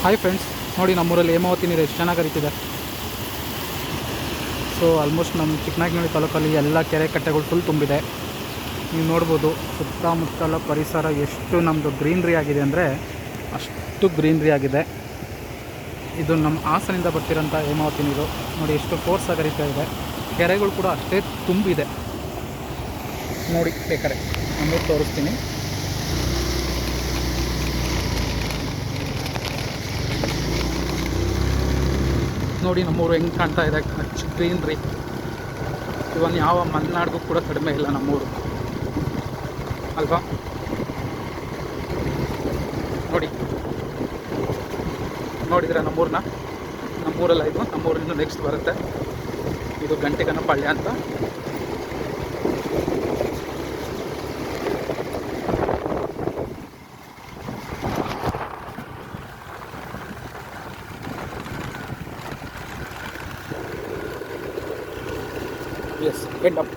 Hi friends, ನೋಡಿ ನಮ್ಮೂರಲ್ಲಿ ಹೇಮಾವತಿ ನೀರು ಎಷ್ಟು ಚೆನ್ನಾಗಿ ಹರಿತಿದೆ. ಸೊ ಆಲ್ಮೋಸ್ಟ್ ನಮ್ಮ ಚಿಕ್ಕನಾಯಕನಹಳ್ಳಿ ತಾಲೂಕಲ್ಲಿ ಎಲ್ಲ ಕೆರೆ ಕಟ್ಟೆಗಳು ಫುಲ್ ತುಂಬಿದೆ. ನೀವು ನೋಡ್ಬೋದು ಸುತ್ತಮುತ್ತಲ ಪರಿಸರ ಎಷ್ಟು ನಮ್ಮದು ಗ್ರೀನ್ರಿ ಆಗಿದೆ ಅಂದರೆ ಅಷ್ಟು ಗ್ರೀನ್ರಿ ಆಗಿದೆ. ಇದು ನಮ್ಮ ಹಾಸನಿಂದ ಬರ್ತಿರೋಂಥ ಹೇಮಾವತಿ ನೀರು ನೋಡಿ ಎಷ್ಟು ಫೋರ್ಸಾಗಿ ಹರಿತಾ ಇದೆ. ಕೆರೆಗಳು ಕೂಡ ಅಷ್ಟೇ ತುಂಬಿದೆ. ನೋಡಿ ಬೇಕಾರೆ ನಮ್ಮೂರು ತೋರಿಸ್ತೀನಿ. ನೋಡಿ ನಮ್ಮೂರು ಹೆಂಗೆ ಕಾಣ್ತಾ ಇದೆ, ಅಚ್ಚ ಗ್ರೀನ್ರಿ. ಇವನ್ ಯಾವ ಮಲೆನಾಡಿಗೂ ಕೂಡ ಕಡಿಮೆ ಇಲ್ಲ ನಮ್ಮೂರು ಅಲ್ವಾ. ನೋಡಿದರೆ ನಮ್ಮೂರಲ್ಲ ಇದು, ನಮ್ಮೂರಿಂದ ನೆಕ್ಸ್ಟ್ ಬರುತ್ತೆ. ಇದು ಗಂಟೆಗನಪಾಳ್ಯ ಅಂತ. Yes, end up.